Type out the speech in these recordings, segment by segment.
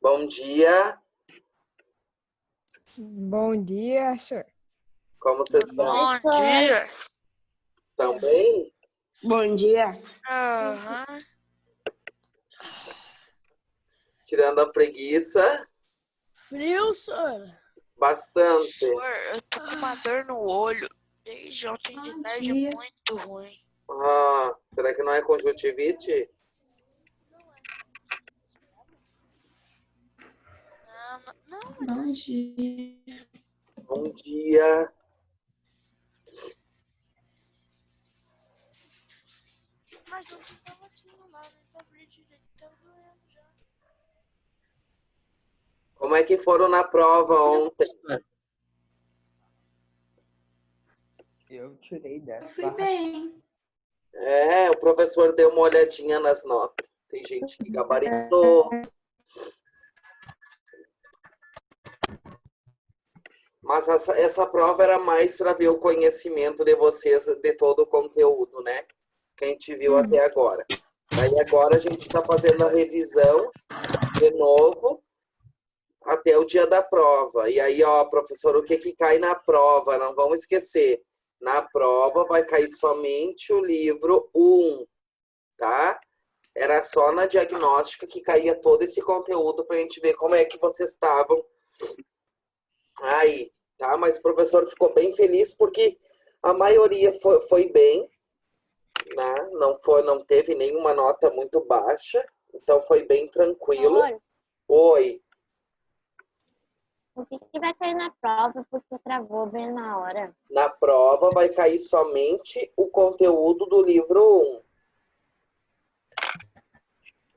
Bom dia. Bom dia, senhor. Como vocês estão? Bom dia. Estão bem? Bom dia. Aham. Tirando a preguiça? Frio, senhor? Bastante. Senhor, eu tô com uma dor no olho desde ontem de Bom tarde, dia. muito ruim. Ah, será que não é conjuntivite? Não, Bom dia. Bom dia. mas ontem tava assim, não dava nem pra abrir direito, tava doendo já. Como é que foram na prova ontem? Eu tirei Eu 10. fui bem. O professor deu uma olhadinha nas notas. Tem gente que gabaritou. Mas essa prova era mais para ver o conhecimento de vocês de todo o conteúdo, né? Que a gente viu até agora. Daí agora a gente está fazendo a revisão de novo até o dia da prova. E aí, ó, professor, o que cai na prova? Não vamos esquecer. Na prova vai cair somente o livro 1, tá? Era só na diagnóstica que caía todo esse conteúdo para a gente ver como é que vocês estavam aí, tá? Mas o professor ficou bem feliz porque a maioria foi bem, né? Não teve nenhuma nota muito baixa, então foi bem tranquilo. Oi. O que vai cair na prova porque travou bem na hora? Na prova vai cair somente o conteúdo do livro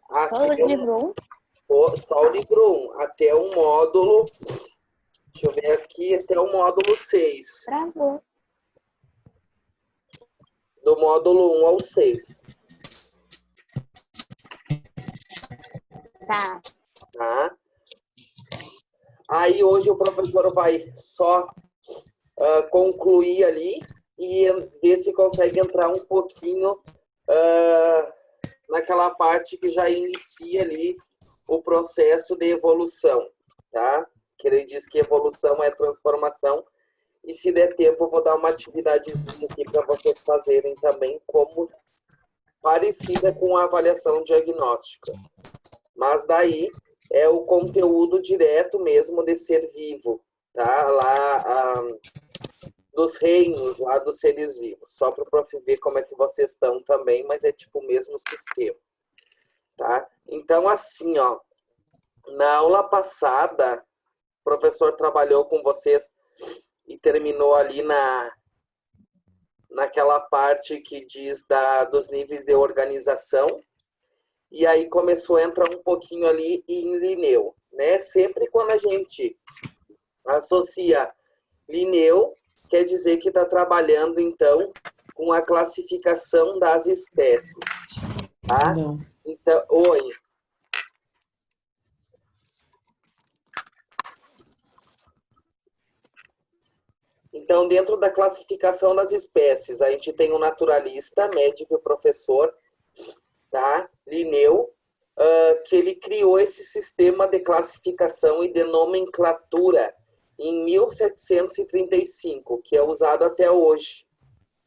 1. Só o livro 1? Só o livro 1, até o módulo, deixa eu ver aqui, até o módulo 6. Travou. Do módulo 1 ao 6. Tá. Tá? Aí hoje o professor vai só concluir ali e ver se consegue entrar um pouquinho naquela parte que já inicia ali o processo de evolução, tá? Que ele diz que evolução é transformação, e se der tempo eu vou dar uma atividadezinha aqui para vocês fazerem também, como parecida com a avaliação diagnóstica. Mas daí é o conteúdo direto mesmo de ser vivo, tá? Lá dos reinos, lá dos seres vivos. Só para o prof ver como é que vocês estão também, mas é tipo o mesmo sistema, tá? Então, assim, ó, na aula passada, o professor trabalhou com vocês e terminou ali naquela parte que diz dos níveis de organização, e aí começou a entrar um pouquinho ali em Linneu, né? Sempre quando a gente associa Linneu, quer dizer que está trabalhando, então, com a classificação das espécies, tá? Não. Então, oi. Então, dentro da classificação das espécies, a gente tem um naturalista, médico e professor, tá? Linneu, que ele criou esse sistema de classificação e de nomenclatura em 1735, que é usado até hoje,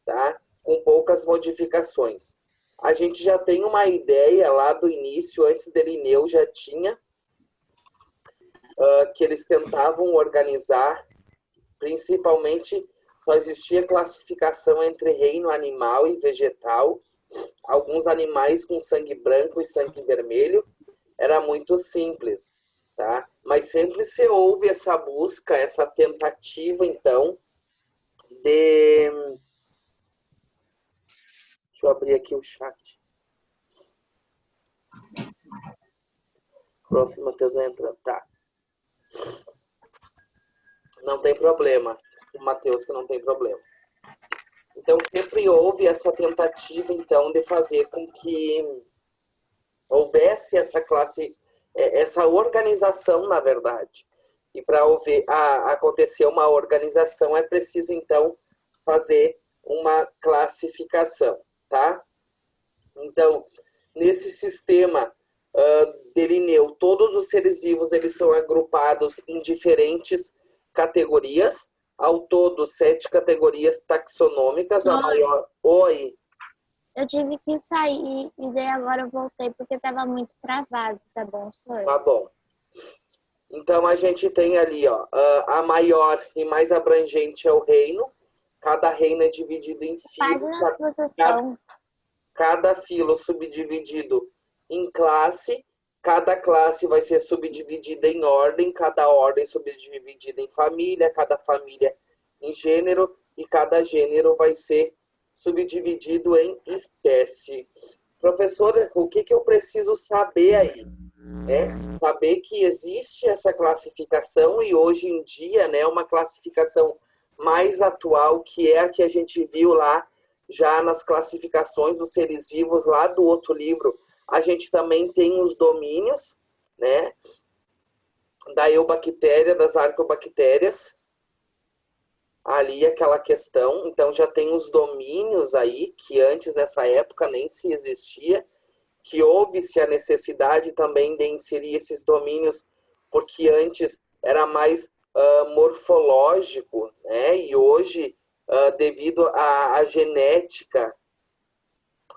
tá? Com poucas modificações. A gente já tem uma ideia lá do início, antes de Linneu já tinha, que eles tentavam organizar, principalmente só existia classificação entre reino animal e vegetal. Alguns animais com sangue branco e sangue vermelho, era muito simples, tá? Mas sempre se houve essa busca, essa tentativa, então, de... Deixa eu abrir aqui o chat. Prof. Matheus vai entrando, tá. Não tem problema. O Matheus que não tem problema. Então, sempre houve essa tentativa, então, de fazer com que houvesse essa classe, essa organização, na verdade. E para acontecer uma organização, é preciso, então, fazer uma classificação, tá? Então, nesse sistema Delineu, todos os seres vivos eles são agrupados em diferentes categorias, ao todo 7 categorias taxonômicas, a maior... Oi. Eu tive que sair e daí agora eu voltei porque estava muito travado, tá bom, senhor? Tá bom. Então a gente tem ali, ó, a maior e mais abrangente é o reino. Cada reino é dividido em filos. Cada filo subdividido em classe. Cada classe vai ser subdividida em ordem. Cada ordem subdividida em família. Cada família em gênero. E cada gênero vai ser subdividido em espécie. Professora, o que eu preciso saber aí? Saber que existe essa classificação e hoje em dia, né, uma classificação mais atual, que é a que a gente viu lá já nas classificações dos seres vivos lá do outro livro. A gente também tem os domínios, né, da eubactéria, das arqueobactérias, ali aquela questão. Então já tem os domínios aí, que antes nessa época nem se existia, que houve-se a necessidade também de inserir esses domínios, porque antes era mais morfológico, né? E hoje, devido à genética,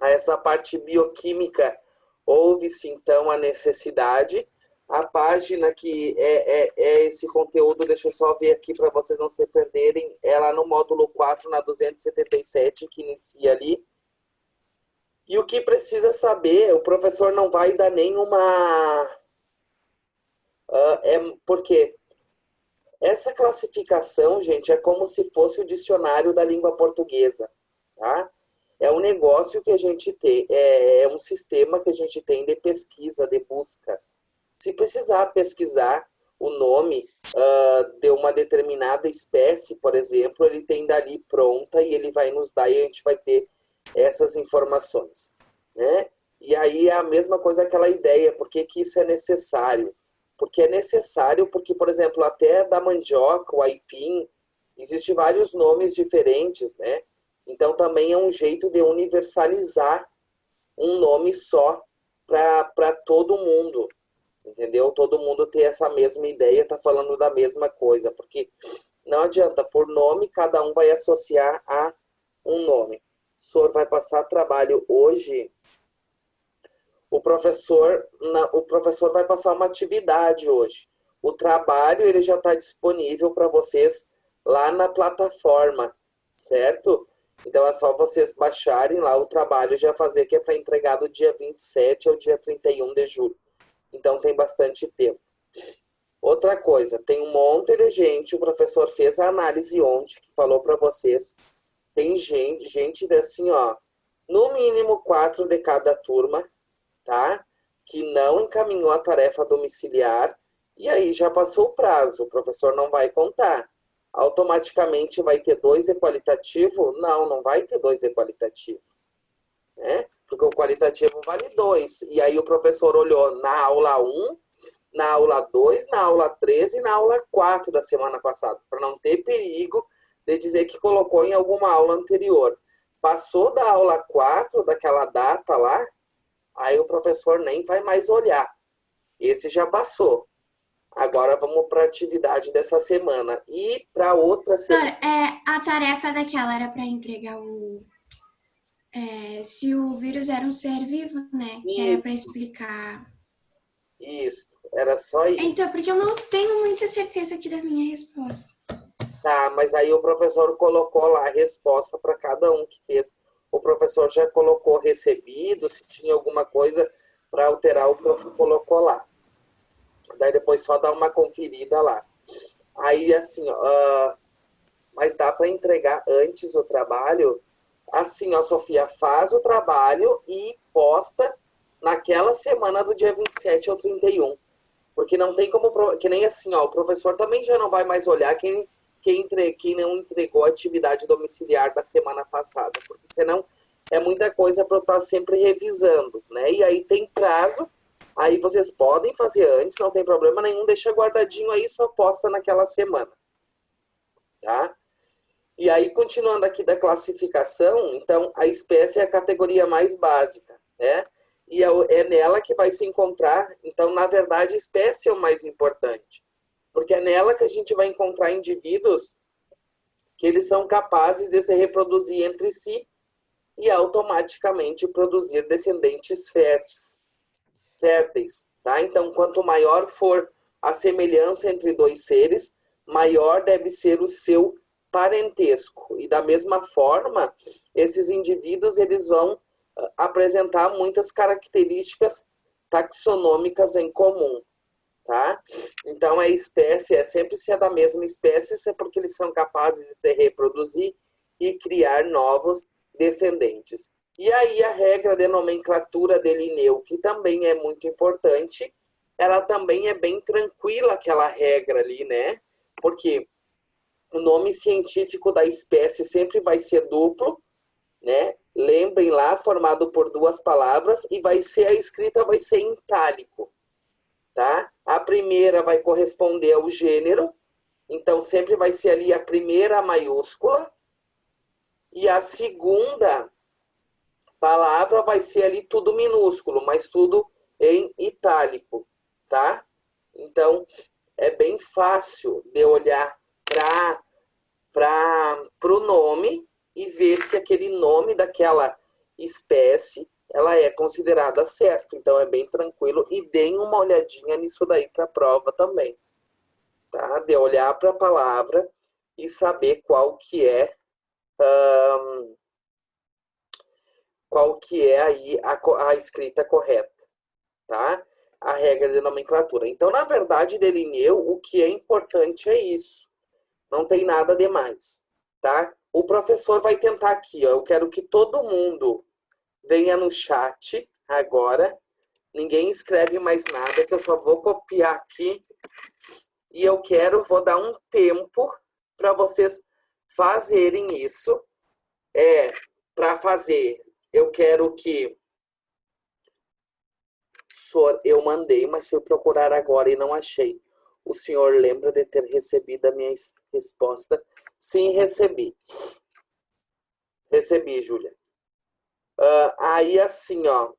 a essa parte bioquímica, houve-se então a necessidade. A página que é esse conteúdo, deixa eu só ver aqui para vocês não se perderem, é lá no módulo 4, na 277, que inicia ali. E o que precisa saber, o professor não vai dar nenhuma... porque essa classificação, gente, é como se fosse o dicionário da língua portuguesa, tá? É um negócio que a gente tem, é um sistema que a gente tem de pesquisa, de busca. Se precisar pesquisar o nome de uma determinada espécie, por exemplo, ele tem dali pronta e ele vai nos dar e a gente vai ter essas informações, né? E aí é a mesma coisa, aquela ideia, por que isso é necessário? Porque é necessário, porque, por exemplo, até da mandioca, o aipim, existem vários nomes diferentes, né? Então também é um jeito de universalizar um nome só para todo mundo, entendeu? Todo mundo ter essa mesma ideia, tá falando da mesma coisa, porque não adianta, por nome, cada um vai associar a um nome. O senhor vai passar trabalho hoje, o professor vai passar uma atividade hoje. O trabalho ele já está disponível para vocês lá na plataforma, certo? Então é só vocês baixarem lá o trabalho e já fazer, que é para entregar do dia 27 ao dia 31 de julho. Então tem bastante tempo. Outra coisa, tem um monte de gente, o professor fez a análise ontem, que falou para vocês. Tem gente assim, ó, no mínimo 4 de cada turma, tá? Que não encaminhou a tarefa domiciliar e aí já passou o prazo, o professor não vai contar. Automaticamente vai ter 2 de qualitativo? Não, não vai ter 2 de qualitativo, né? Porque o qualitativo vale 2. E aí o professor olhou na aula 1, na aula 2, na aula 3 e na aula 4 da semana passada, para não ter perigo de dizer que colocou em alguma aula anterior. Passou da aula 4, daquela data lá, aí o professor nem vai mais olhar. Esse já passou. Agora vamos para a atividade dessa semana. E para outra semana... A tarefa daquela era para entregar se o vírus era um ser vivo, né? Isso. Que era para explicar. Isso, era só isso. Então, porque eu não tenho muita certeza aqui da minha resposta. Tá, mas aí o professor colocou lá a resposta para cada um que fez. O professor já colocou recebido, se tinha alguma coisa para alterar, o professor colocou lá. Daí depois só dá uma conferida lá. Aí assim, mas dá para entregar antes o trabalho? Assim, ó, Sofia, faz o trabalho e posta naquela semana do dia 27 ao 31. Porque não tem como, que nem assim, ó, o professor também já não vai mais olhar quem não entregou a atividade domiciliar da semana passada, porque senão é muita coisa para eu estar sempre revisando, né? E aí tem prazo, aí vocês podem fazer antes, não tem problema nenhum, deixa guardadinho aí, só posta naquela semana, tá? E aí, continuando aqui da classificação, então, a espécie é a categoria mais básica, né? e é nela que vai se encontrar. Então, na verdade, espécie é o mais importante, porque é nela que a gente vai encontrar indivíduos que eles são capazes de se reproduzir entre si e automaticamente produzir descendentes férteis, tá? Então, quanto maior for a semelhança entre dois seres, maior deve ser o seu parentesco. E da mesma forma, esses indivíduos eles vão apresentar muitas características taxonômicas em comum, tá? Então, a espécie é sempre se é da mesma espécie, isso é porque eles são capazes de se reproduzir e criar novos descendentes. E aí a regra de nomenclatura de Linneu, que também é muito importante, ela também é bem tranquila, aquela regra ali, né? Porque o nome científico da espécie sempre vai ser duplo, né? Lembrem lá, formado por duas palavras, e a escrita vai ser em itálico, tá? A primeira vai corresponder ao gênero, então sempre vai ser ali a primeira maiúscula, e a segunda palavra vai ser ali tudo minúsculo, mas tudo em itálico, tá? Então, é bem fácil de olhar para o nome e ver se aquele nome daquela espécie ela é considerada certa. Então, é bem tranquilo. E deem uma olhadinha nisso daí para a prova também, tá? De olhar para a palavra e saber qual que é aí a escrita correta, tá? A regra de nomenclatura. Então, na verdade, de Linneu, o que é importante é isso. Não tem nada demais, tá? O professor vai tentar aqui, ó. Eu quero que todo mundo venha no chat agora. Ninguém escreve mais nada, que eu só vou copiar aqui. E vou dar um tempo para vocês fazerem isso. Para fazer, eu quero que... Eu mandei, mas fui procurar agora e não achei. O senhor lembra de ter recebido a minha resposta? Sim, recebi. Recebi, Júlia. Aí, assim, ó.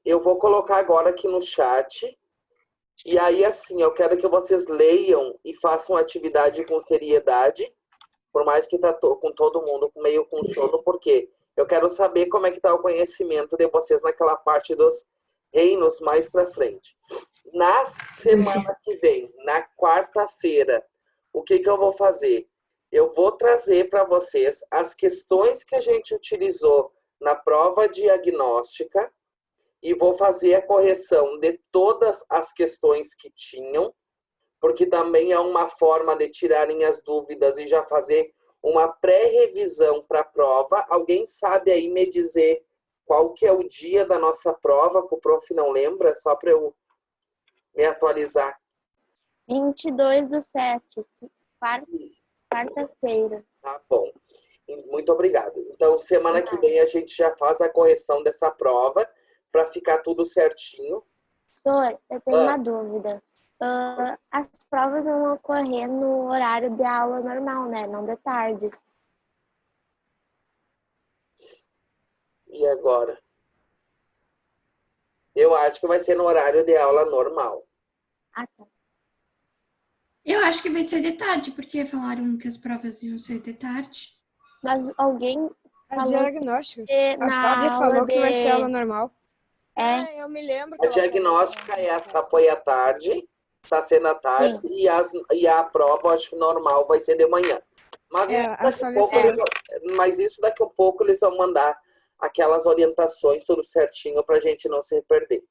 Eu vou colocar agora aqui no chat. E aí, assim, eu quero que vocês leiam e façam atividade com seriedade. Por mais que tá com todo mundo meio com sono, porque eu quero saber como é que tá o conhecimento de vocês naquela parte dos reinos mais para frente. Na semana que vem, na quarta-feira, o que eu vou fazer? Eu vou trazer para vocês as questões que a gente utilizou na prova diagnóstica e vou fazer a correção de todas as questões que tinham, porque também é uma forma de tirarem as dúvidas e já fazer uma pré-revisão para a prova. Alguém sabe aí me dizer qual que é o dia da nossa prova, que o prof não lembra, só para eu me atualizar. 22/7, quarta-feira. Tá bom. Muito obrigado. Então, semana que vem a gente já faz a correção dessa prova para ficar tudo certinho. Professor, eu tenho uma dúvida. As provas vão ocorrer no horário de aula normal, né? Não de tarde. E agora? Eu acho que vai ser no horário de aula normal. Ah, tá. Eu acho que vai ser de tarde, porque falaram que as provas iam ser de tarde. Mas alguém As falou diagnósticas. que A na Fábia falou aula que vai ser de- aula normal. É, Eu me lembro. A diagnóstica foi à tarde, está sendo à tarde, e a prova, acho que normal, vai ser de manhã. Mas isso daqui a pouco eles vão mandar aquelas orientações tudo certinho para a gente não se perder.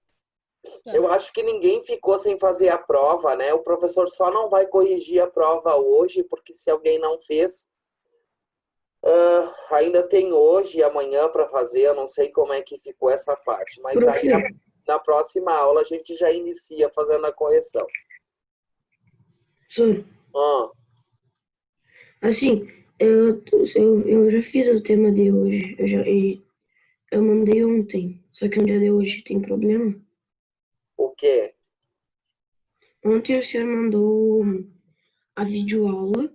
Eu acho que ninguém ficou sem fazer a prova, né? O professor só não vai corrigir a prova hoje, porque se alguém não fez, ainda tem hoje e amanhã para fazer. Eu não sei como é que ficou essa parte, mas daí na próxima aula a gente já inicia fazendo a correção. Professor, assim, eu já fiz o tema de hoje, eu mandei ontem, só que no dia de hoje tem problema. O quê? Ontem o senhor mandou a videoaula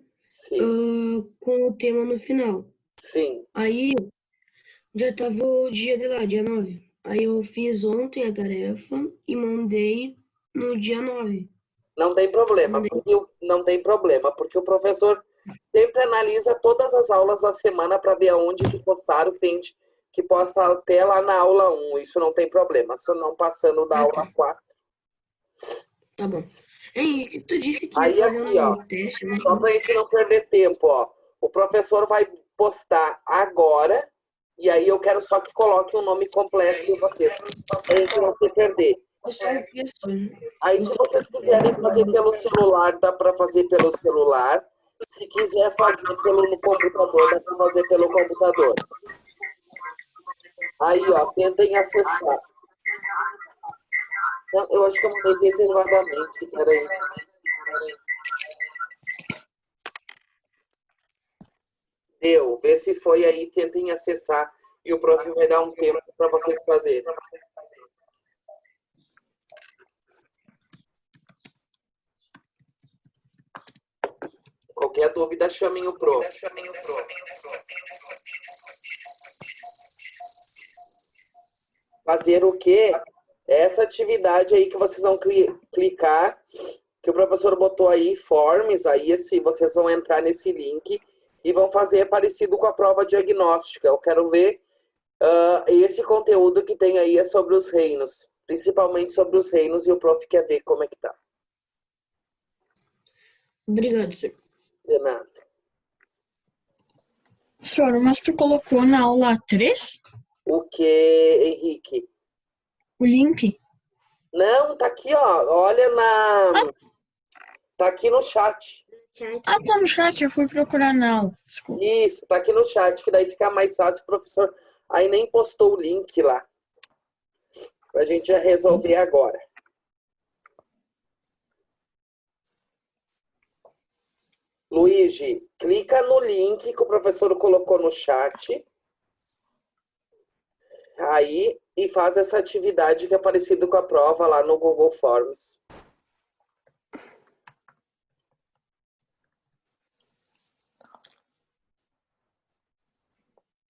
com o tema no final. Sim. Aí já tava o dia de lá, dia 9. Aí eu fiz ontem a tarefa e mandei no dia 9. Não tem problema, Mandei. não tem problema, porque o professor sempre analisa todas as aulas da semana para ver aonde que postaram, que tem gente que posta até lá na aula 1, isso não tem problema, só não passando da aula 4. Tá bom. Ei, tu disse que ia Aí fazer aqui, ó, um teste, né? só para a gente não perder tempo, ó, o professor vai postar agora, e aí eu quero só que coloque o nome completo de vocês, para a gente não se perder. Eu sou uma pessoa. Aí, se vocês quiserem fazer pelo celular, dá para fazer pelo celular. Se quiser fazer no computador, dá para fazer pelo computador. Aí, ó, tentem acessar. Não, eu acho que eu mandei reservadamente, peraí. Deu, vê se foi aí, tentem acessar. E o prof vai dar um tempo para vocês fazerem. Qualquer dúvida, chamem o prof. Fazer o quê? Essa atividade aí que vocês vão clicar, que o professor botou aí, forms, aí assim, vocês vão entrar nesse link e vão fazer parecido com a prova diagnóstica. Eu quero ver esse conteúdo que tem aí é sobre os reinos, principalmente sobre os reinos, e o prof quer ver como é que tá. Obrigado, senhor. De nada. Senhor, mas tu colocou na aula 3 O que, Henrique? o link? Não, tá aqui, ó. Olha na... Tá aqui no chat. Ah, tá no chat, eu fui procurar na aula. Desculpa. Isso, tá aqui no chat, que daí fica mais fácil, o professor. Aí nem postou o link lá. Pra gente já resolver agora. Luigi, clica no link que o professor colocou no chat. Aí, e faz essa atividade que é parecida com a prova lá no Google Forms.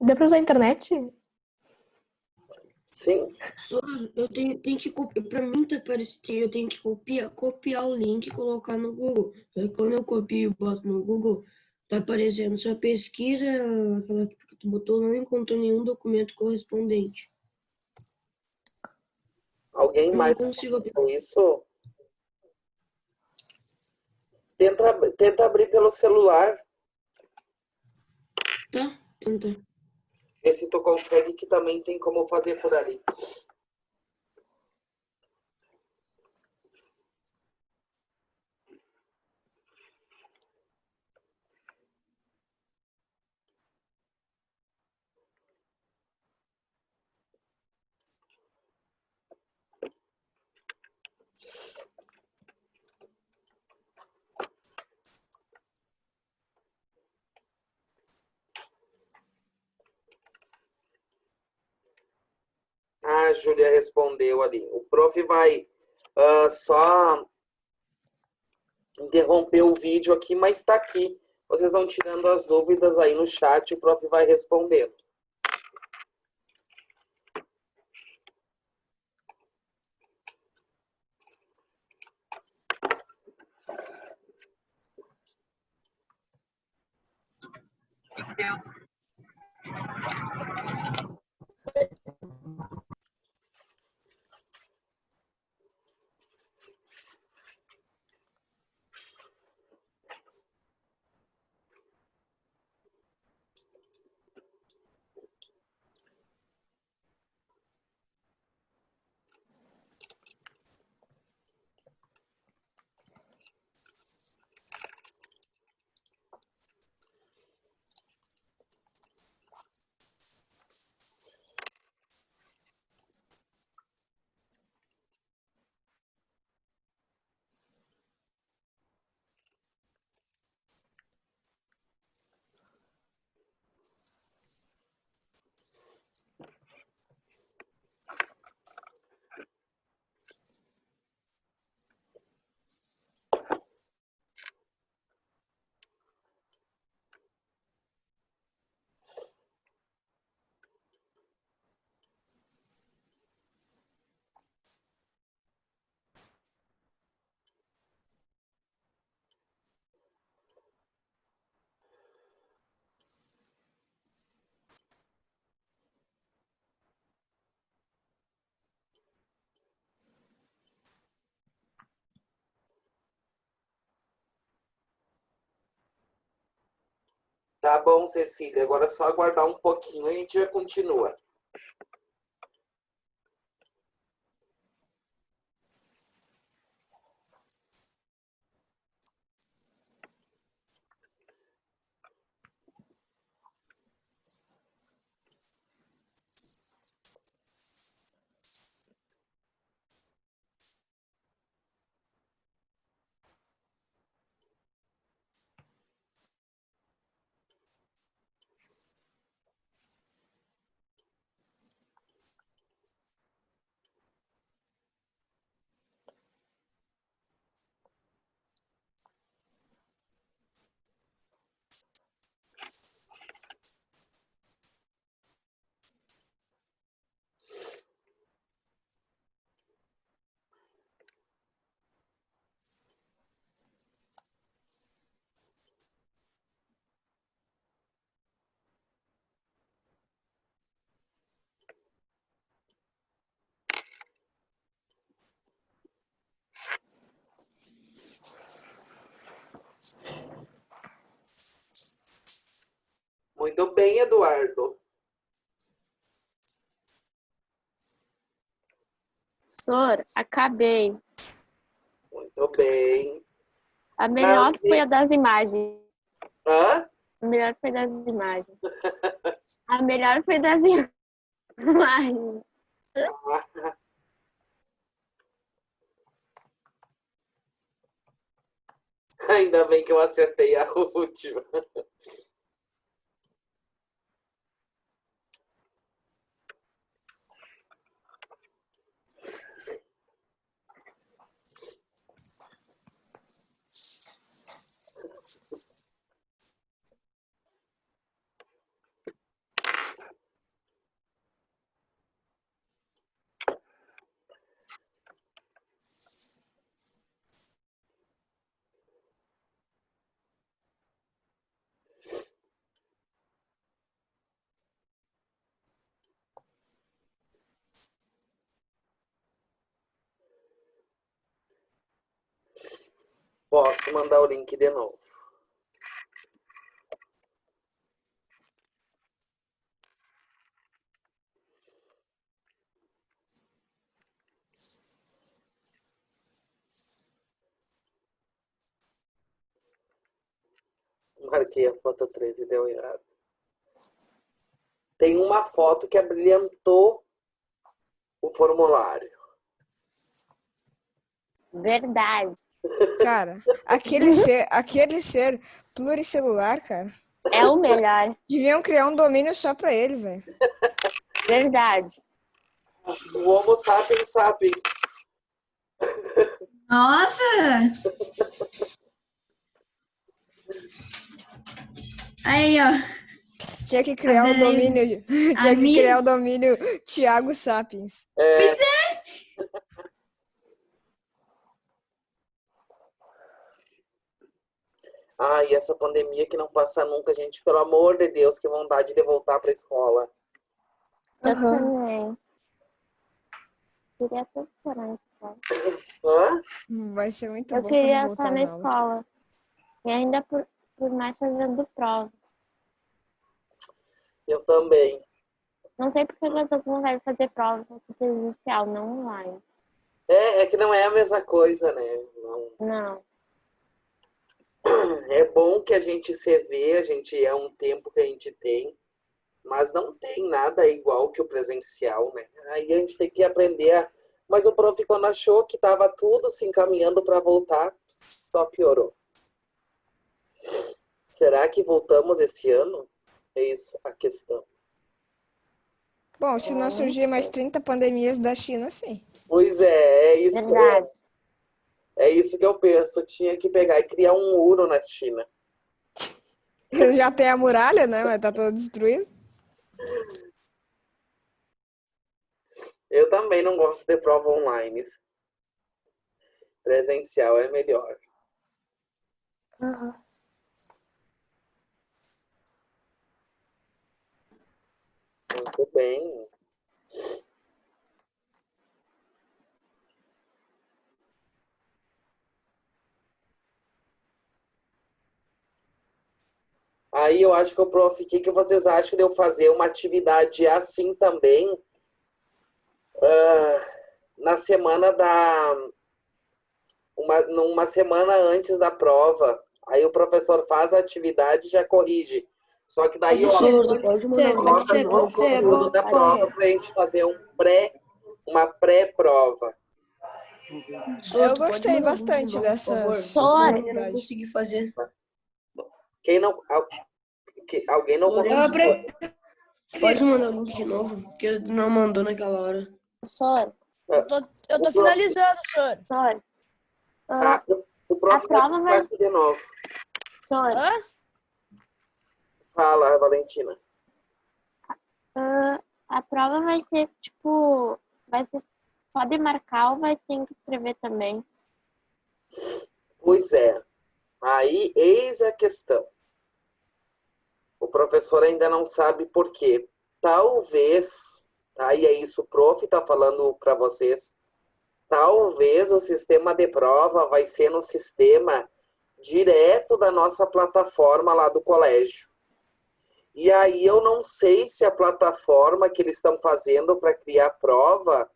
Dá pra usar a internet? Sim. Só, eu tenho que copiar. Pra mim tá parecendo, eu tenho que copiar o link e colocar no Google. Só que quando eu copio e boto no Google, tá aparecendo sua pesquisa, aquela que tu botou, não encontrou nenhum documento correspondente. Alguém Eu mais não consigo abrir. aconteceu isso? Tenta abrir pelo celular. Tá? Tenta. Vê se tu consegue, que também tem como fazer por ali. Ah, a Júlia respondeu ali. O prof vai só interromper o vídeo aqui, mas está aqui. Vocês vão tirando as dúvidas aí no chat, o prof vai respondendo. Tá bom, Cecília. Agora é só aguardar um pouquinho e a gente já continua. Muito bem, Eduardo. Professor, acabei. Muito bem. A melhor Não, foi a das imagens. Hã? A melhor foi das imagens. A melhor foi das imagens. Ainda bem que eu acertei a última. Posso mandar o link de novo. Marquei a foto 3 e deu errado. Tem uma foto que abrilhantou o formulário. Verdade. Cara, aquele ser pluricelular, cara. É o melhor. Deviam criar um domínio só pra ele, velho. Verdade. O Homo sapiens sapiens. Nossa! Aí, ó. Tinha que criar um Beleza. domínio. Tinha que criar o domínio Thiago Sapiens. Ai, essa pandemia que não passa nunca, gente. Pelo amor de Deus, que vontade de voltar pra escola. Eu também. Queria estar na escola. Hã? Vai ser muito Eu bom quando queria voltar estar na às aulas. escola. E ainda por mais fazendo prova. Eu também. Não sei porque eu tô com vontade de fazer prova presencial, não online. É que não é a mesma coisa, né? Não. Não. É bom que a gente se vê, a gente é um tempo que a gente tem, mas não tem nada igual que o presencial, né? Aí a gente tem que aprender a... Mas o prof, quando achou que estava tudo se encaminhando para voltar, só piorou. Será que voltamos esse ano? Eis a questão. Bom, se não surgir mais 30 pandemias da China, sim. Pois é Verdade. é isso que eu penso. Tinha que pegar e criar um muro na China. Já tem a muralha, né? Mas tá todo destruído. Eu também não gosto de prova online. Presencial é melhor. Muito bem. Aí eu acho que o prof, o que vocês acham de eu fazer uma atividade assim também na semana numa semana antes da prova. Aí o professor faz a atividade e já corrige. Só que daí, ó, Professor, pode mandar um coloca link no conteúdo da prova pra gente fazer uma pré-prova. Eu gostei bastante dessas. Sora. Eu não consegui fazer. Quem não... Alguém não Lorena, conseguiu. pode mandar o link de novo, porque não mandou naquela hora. Sora. Eu tô finalizando, senhor. Sora. Tá? O prof A prova vai- aqui de novo. Sora. Hã? Fala, Valentina. A prova vai ser, tipo, pode marcar ou vai ter que escrever também? Pois é. Aí, eis a questão. O professor ainda não sabe por quê. Talvez, aí é isso, o prof está falando para vocês, talvez o sistema de prova vai ser no sistema direto da nossa plataforma lá do colégio. E aí eu não sei se a plataforma que eles estão fazendo para criar prova,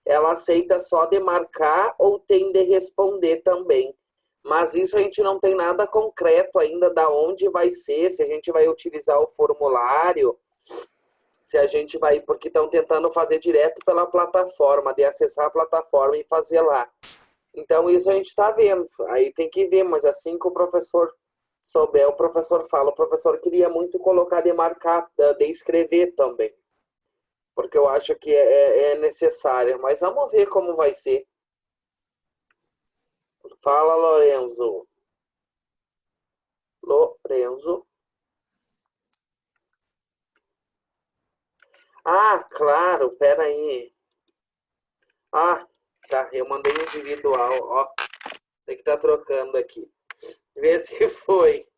ela aceita só de marcar ou tem de responder também. Mas isso a gente não tem nada concreto ainda da onde vai ser, se a gente vai utilizar o formulário, se a gente vai, porque estão tentando fazer direto pela plataforma, de acessar a plataforma e fazer lá. Então isso a gente está vendo, aí tem que ver, mas assim que o professor souber, o professor fala. O professor queria muito colocar de marcar, de escrever também, porque eu acho que é necessário, mas vamos ver como vai ser. Fala, Lorenzo. Lorenzo. Ah, claro, pera aí. Ah, tá, eu mandei individual, ó. Tem que estar trocando aqui. Vê se foi.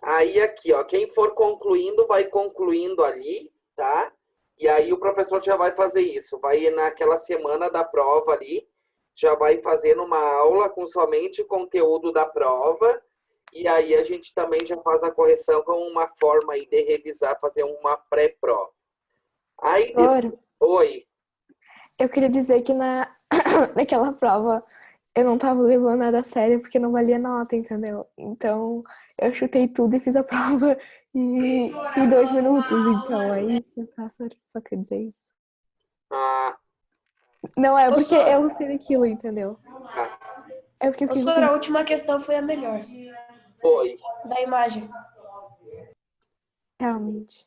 Aí aqui, ó, quem for concluindo, vai concluindo ali, tá? E aí o professor já vai fazer isso. Vai naquela semana da prova ali, já vai fazendo uma aula com somente o conteúdo da prova. E aí a gente também já faz a correção com uma forma aí de revisar, fazer uma pré-prova. Aí, oi. Eu queria dizer que naquela prova eu não tava levando nada a sério porque não valia nota, entendeu? Então eu chutei tudo e fiz a prova em 2 minutos. Então é isso, tá? Só queria dizer isso. Ah, Não é porque eu não sei daquilo, entendeu? É porque eu fiz. Professor, a última questão foi a melhor. foi. Da imagem. Realmente.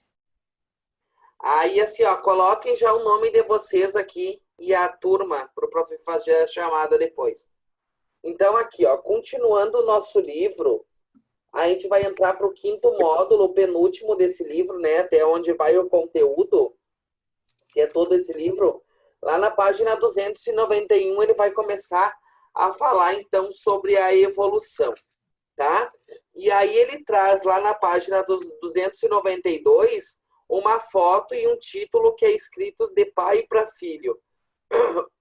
Aí, assim, ó, coloquem já o nome de vocês aqui e a turma, para o prof fazer a chamada depois. Então, aqui, ó, continuando o nosso livro, a gente vai entrar para o 5º módulo, o penúltimo desse livro, né? Até onde vai o conteúdo, que é todo esse livro. Lá na página 291, ele vai começar a falar, então, sobre a evolução, tá? E aí ele traz lá na página 292 uma foto e um título que é escrito de pai para filho.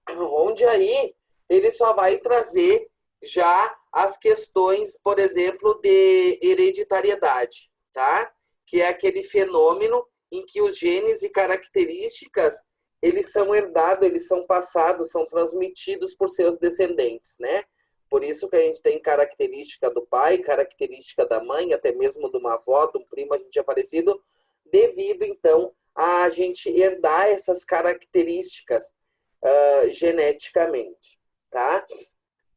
Onde aí ele só vai trazer já as questões, por exemplo, de hereditariedade, tá? Que é aquele fenômeno em que os genes e características, eles são herdados, eles são passados, são transmitidos por seus descendentes, né? Por isso que a gente tem característica do pai, característica da mãe, até mesmo de uma avó, de um primo, a gente é parecido, devido, então, a gente herdar essas características geneticamente, tá?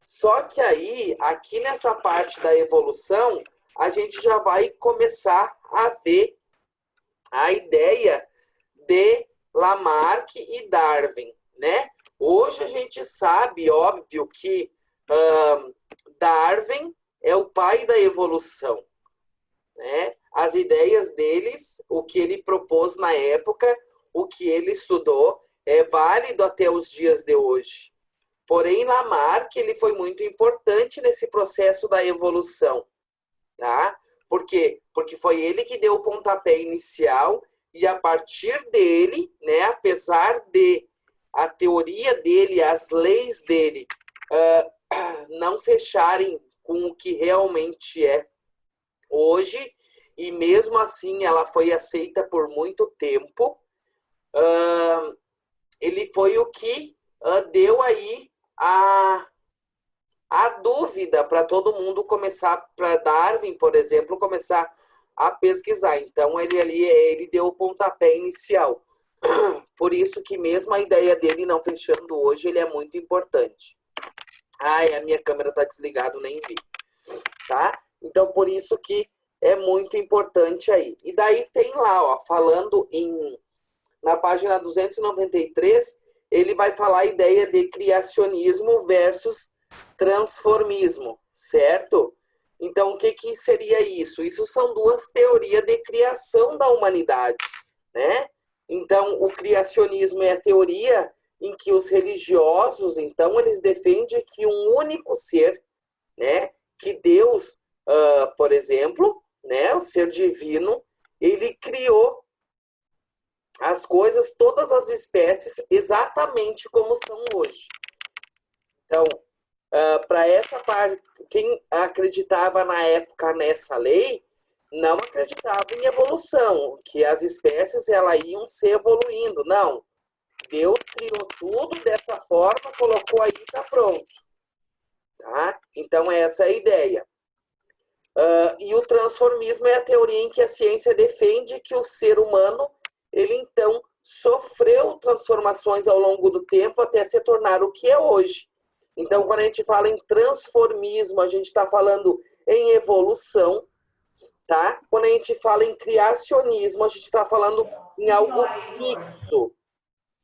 Só que aí, aqui nessa parte da evolução, a gente já vai começar a ver a ideia de Lamarck e Darwin, né? Hoje a gente sabe, óbvio, que Darwin é o pai da evolução, né? As ideias deles, o que ele propôs na época, o que ele estudou, é válido até os dias de hoje. Porém, Lamarck, ele foi muito importante nesse processo da evolução, tá? Por quê? Porque foi ele que deu o pontapé inicial e a partir dele, né, apesar de a teoria dele, as leis dele não fecharem com o que realmente é hoje, e mesmo assim ela foi aceita por muito tempo, ele foi o que deu aí a dúvida para todo mundo começar, para Darwin, por exemplo, começar a pesquisar. Então ele deu o pontapé inicial. Por isso que mesmo a ideia dele não fechando hoje, ele é muito importante. Ai, a minha câmera está desligada, nem vi. Tá? Então, por isso que é muito importante aí. E daí tem lá, ó, falando na página 293, ele vai falar a ideia de criacionismo versus transformismo, certo? Então, o que seria isso? Isso são duas teorias de criação da humanidade, né? Então, o criacionismo é a teoria em que os religiosos, então, eles defendem que um único ser, né, que Deus, por exemplo, né, o ser divino, ele criou as coisas, todas as espécies, exatamente como são hoje. Então, para essa parte, quem acreditava na época nessa lei, não acreditava em evolução, que as espécies elas iam se evoluindo. Não. Deus criou tudo dessa forma, colocou aí e está pronto. Tá? Então, essa é a ideia. E o transformismo é a teoria em que a ciência defende que o ser humano, ele então sofreu transformações ao longo do tempo até se tornar o que é hoje. Então, quando a gente fala em transformismo, a gente está falando em evolução, tá? Quando a gente fala em criacionismo, a gente está falando em algo fixo.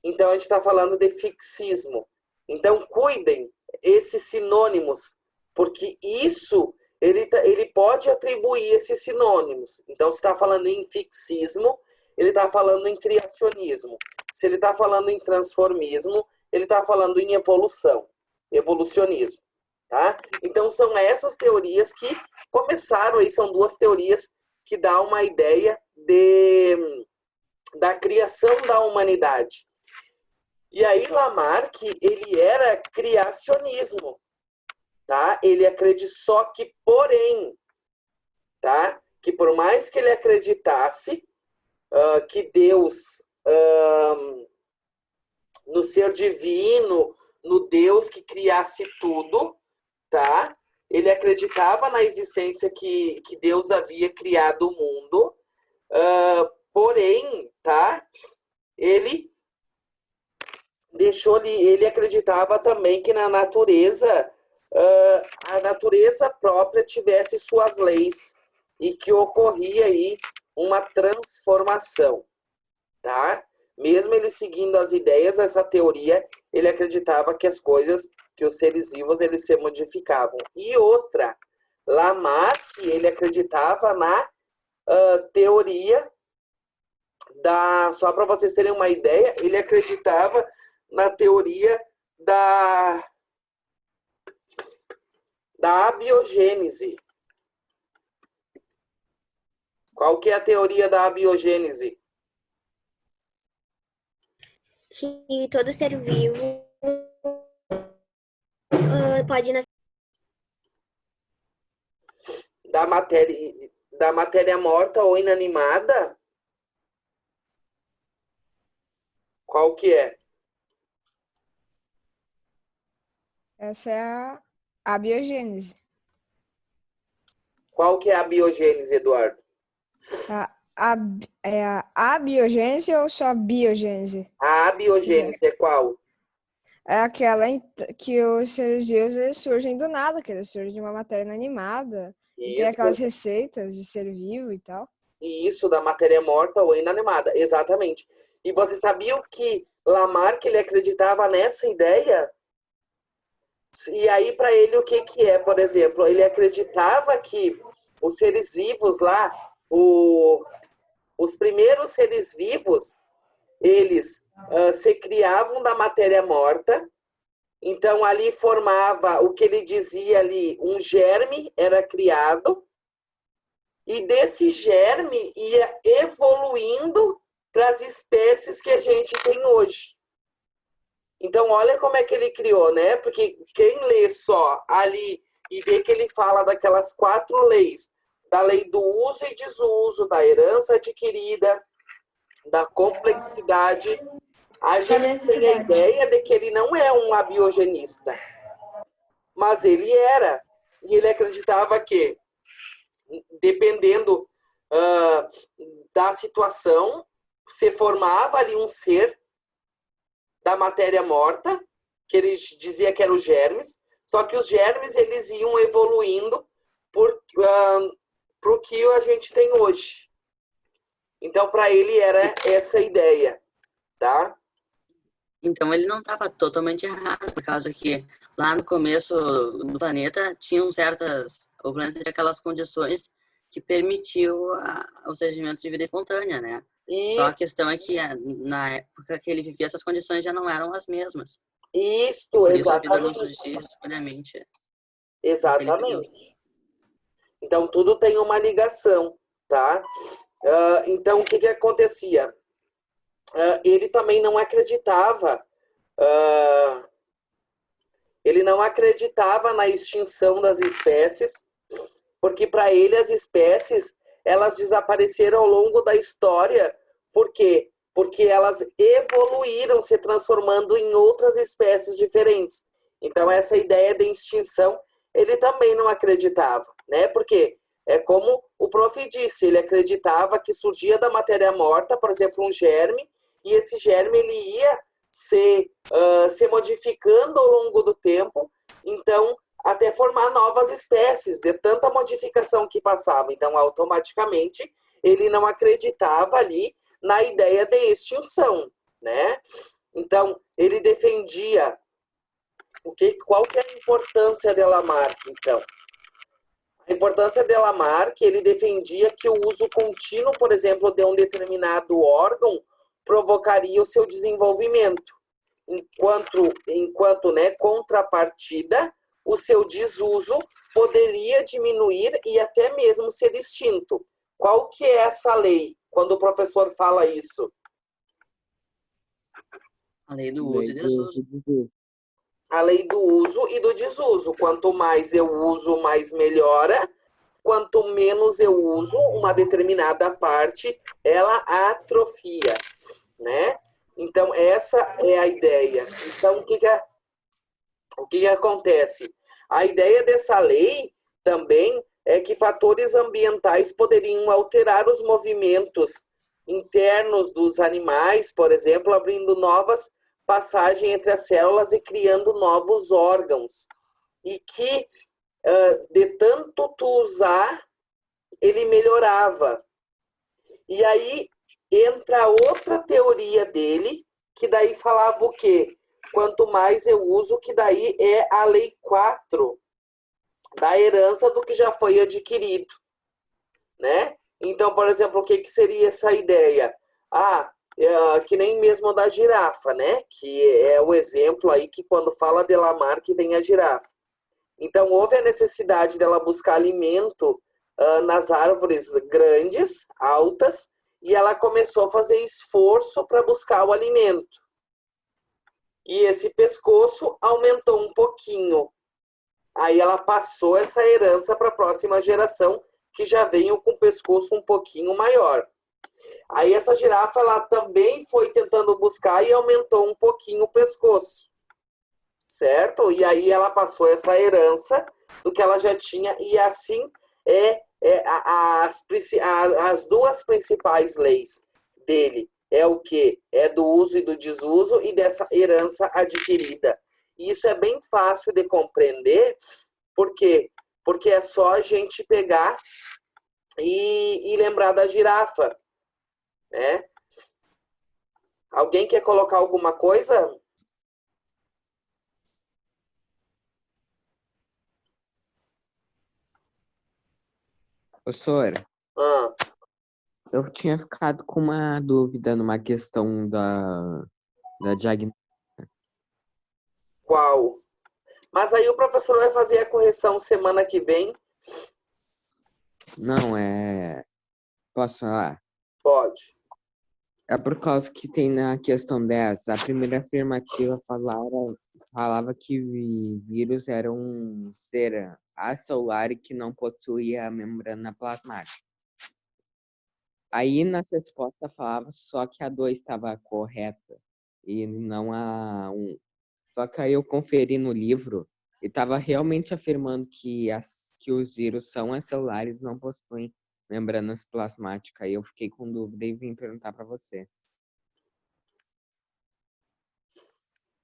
Então, a gente está falando de fixismo. Então, cuidem esses sinônimos, porque isso, ele pode atribuir esses sinônimos. Então, se está falando em fixismo, ele está falando em criacionismo. Se ele está falando em transformismo, ele está falando em evolucionismo. Tá? Então, são essas teorias que começaram aí, são duas teorias que dão uma ideia da criação da humanidade. E aí, Lamarck, ele era criacionismo, tá? Ele acredita só que, porém, tá? Que por mais que ele acreditasse que Deus, no ser divino, no Deus que criasse tudo, tá? Ele acreditava na existência que Deus havia criado o mundo, porém, tá? Ele acreditava também que na natureza, a natureza própria tivesse suas leis e que ocorria aí uma transformação, tá? Mesmo ele seguindo as ideias dessa teoria, ele acreditava que as coisas, que os seres vivos, eles se modificavam. E outra, Lamarck, ele acreditava na teoria só para vocês terem uma ideia, ele acreditava na teoria da abiogênese. Qual que é a teoria da abiogênese? Que todo ser vivo pode nascer. Da matéria morta ou inanimada? Qual que é? Essa é a abiogênese. Qual que é a abiogênese, Eduardo? É a abiogênese ou só biogênese? A abiogênese é qual? É aquela que os seres vivos eles surgem do nada, que eles surgem de uma matéria inanimada. E tem aquelas receitas de ser vivo e tal. Isso, da matéria morta ou inanimada, exatamente. E você sabia que Lamarck, ele acreditava nessa ideia? E aí, para ele, o que é, por exemplo? Ele acreditava que os seres vivos lá, os primeiros seres vivos, eles se criavam da matéria morta. Então, ali formava o que ele dizia ali, um germe era criado. E desse germe ia evoluindo para as espécies que a gente tem hoje. Então, olha como é que ele criou, né? Porque quem lê só ali e vê que ele fala daquelas 4 leis, da lei do uso e desuso, da herança adquirida, da complexidade, a gente tem a ideia de que ele não é um abiogenista. Mas ele era. E ele acreditava que, dependendo da situação, se formava ali um ser da matéria morta, que ele dizia que eram os germes, só que os germes eles iam evoluindo para o que a gente tem hoje. Então, para ele era essa ideia, tá? Então ele não estava totalmente errado, por causa que lá no começo do planeta tinham o planeta tinha aquelas condições que permitiu o surgimento de vida espontânea, né? Só a questão é que na época que ele vivia, essas condições já não eram as mesmas. Isto, exatamente. A vida não surgia espontaneamente. Exatamente. Então, tudo tem uma ligação, tá? Então, o que acontecia? Ele também não acreditava, na extinção das espécies, porque para ele as espécies elas desapareceram ao longo da história. Por quê? Porque elas evoluíram, se transformando em outras espécies diferentes. Então, essa ideia de extinção, ele também não acreditava, né? Porque é como o prof disse, ele acreditava que surgia da matéria morta, por exemplo, um germe, e esse germe ele ia se modificando ao longo do tempo, então até formar novas espécies, de tanta modificação que passava. Então, automaticamente, ele não acreditava ali na ideia de extinção, né? Então, ele defendia qual que é a importância de Lamarck, então? A importância de Lamarck, ele defendia que o uso contínuo, por exemplo, de um determinado órgão provocaria o seu desenvolvimento, enquanto contrapartida, o seu desuso poderia diminuir e até mesmo ser extinto. Qual que é essa lei, quando o professor fala isso? A lei do uso e desuso. A lei do uso e do desuso. Quanto mais eu uso, mais melhora. Quanto menos eu uso uma determinada parte, ela atrofia, né? Então, essa é a ideia. Então, o que acontece? A ideia dessa lei também é que fatores ambientais poderiam alterar os movimentos internos dos animais, por exemplo, abrindo novas passagens entre as células e criando novos órgãos. E que, de tanto tu usar, ele melhorava. E aí entra outra teoria dele, que daí falava o quê? Quanto mais eu uso, que daí é a lei 4 da herança do que já foi adquirido, né? Então, por exemplo, o que seria essa ideia? Que nem mesmo da girafa, né? Que é o exemplo aí que quando fala de Lamarck vem a girafa. Então, houve a necessidade dela buscar alimento nas árvores grandes, altas, e ela começou a fazer esforço para buscar o alimento. E esse pescoço aumentou um pouquinho. Aí ela passou essa herança para a próxima geração, que já veio com o pescoço um pouquinho maior. Aí essa girafa ela também foi tentando buscar e aumentou um pouquinho o pescoço. Certo? E aí ela passou essa herança do que ela já tinha, e assim as duas principais leis dele é o quê? É do uso e do desuso e dessa herança adquirida. E isso é bem fácil de compreender, por quê? Porque é só a gente pegar e lembrar da girafa, né? Alguém quer colocar alguma coisa? Professora, eu tinha ficado com uma dúvida numa questão da diagnóstica. Qual? Mas aí o professor vai fazer a correção semana que vem. Não, posso falar? Pode. É por causa que tem na questão 10, a primeira afirmativa falava que vírus era um ser acelular e que não possuía a membrana plasmática. Aí na resposta falava só que a 2 estava correta e não a 1. Só que aí eu conferi no livro e estava realmente afirmando que os vírus são acelulares e não possuem membranas plasmáticas. Aí eu fiquei com dúvida e vim perguntar para você.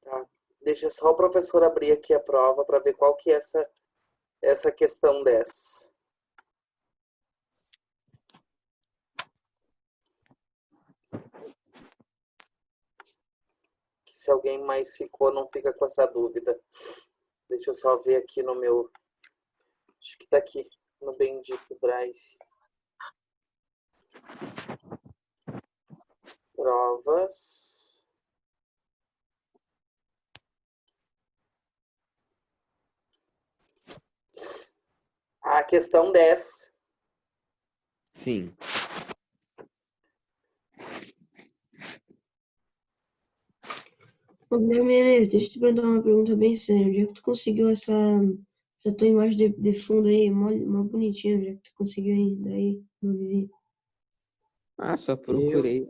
Tá. Deixa só o professor abrir aqui a prova para ver qual que é essa questão 10. Que se alguém mais ficou, não fica com essa dúvida. Deixa eu só ver aqui no meu... Acho que tá aqui, no bendito Drive. Provas. A questão 10. Sim. Ô, Guilherme Menezes, deixa eu te perguntar uma pergunta bem séria. Onde é que tu conseguiu essa tua imagem de fundo aí? Mó bonitinha, onde é que tu conseguiu aí? Daí, no vizinho. Ah, só procurei.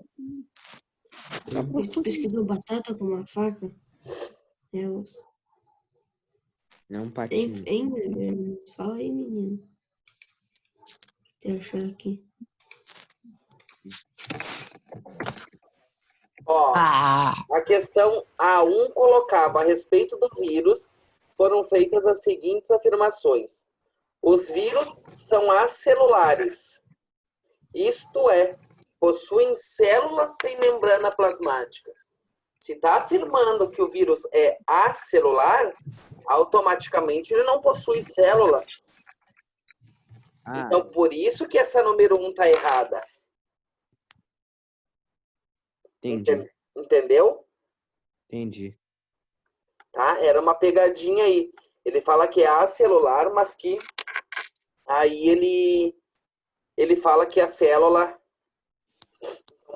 Tu pesquisou batata com uma faca? Não, patinho. Hein, Guilherme? Fala aí, menino. Deixa eu achar aqui. Ó, a questão A1 colocava a respeito do vírus, foram feitas as seguintes afirmações. Os vírus são acelulares, isto é, possuem células sem membrana plasmática. Se está afirmando que o vírus é acelular, automaticamente ele não possui célula. Então, por isso que essa número 1 está errada. Entendi. Entendeu? Entendi. Tá? Era uma pegadinha aí. Ele fala que é acelular, mas que aí ele fala que a célula...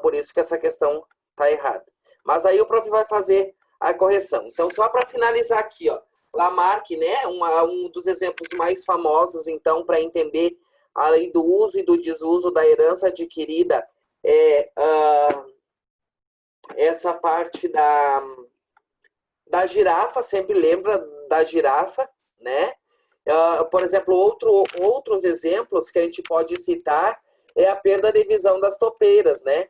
Por isso que essa questão está errada. Mas aí o prof vai fazer a correção. Então, só para finalizar aqui, ó, Lamarck, né, um dos exemplos mais famosos, então, para entender a lei do uso e do desuso da herança adquirida, essa parte da girafa, sempre lembra da girafa, né? Por exemplo, outros exemplos que a gente pode citar é a perda de visão das topeiras, né?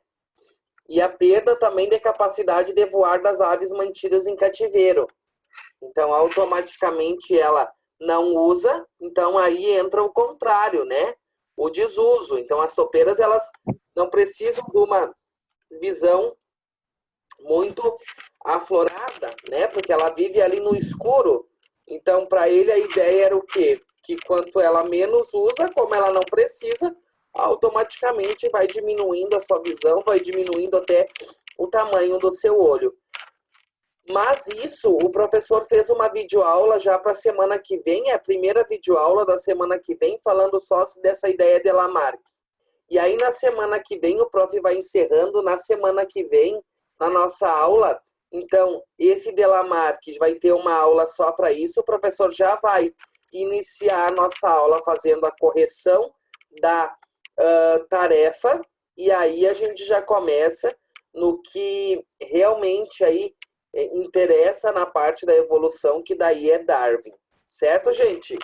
E a perda também de capacidade de voar das aves mantidas em cativeiro. Então, automaticamente ela não usa, então aí entra o contrário, né? O desuso. Então, as topeiras, elas não precisam de uma visão muito aflorada, né? Porque ela vive ali no escuro. Então, para ele, a ideia era o quê? Que quanto ela menos usa, como ela não precisa, automaticamente vai diminuindo a sua visão, vai diminuindo até o tamanho do seu olho. Mas isso, o professor fez uma videoaula já para a semana que vem, é a primeira videoaula da semana que vem, falando só dessa ideia de Lamarck. E aí, na semana que vem, o prof vai encerrando, na semana que vem, na nossa aula, então, esse de Lamarck vai ter uma aula só para isso, o professor já vai iniciar a nossa aula fazendo a correção da tarefa, e aí a gente já começa no que realmente aí interessa na parte da evolução, que daí é Darwin. Certo, gente?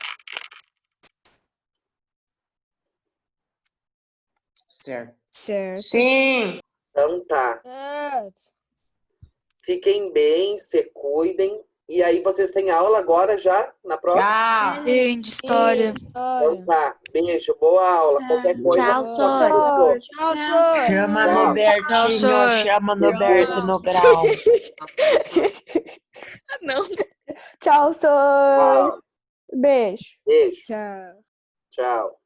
Certo. Sim. Então tá. Fiquem bem, se cuidem. E aí, vocês têm aula agora já, na próxima? Sim, de história. Então tá. Beijo, boa aula. Qualquer coisa... Tchau, Sor. Tchau, Sor. Chama Tchau. no Bertinho, chama no Berto no grau. Não. Tchau, Sor. Tchau. Beijo. Beijo. Tchau. Tchau.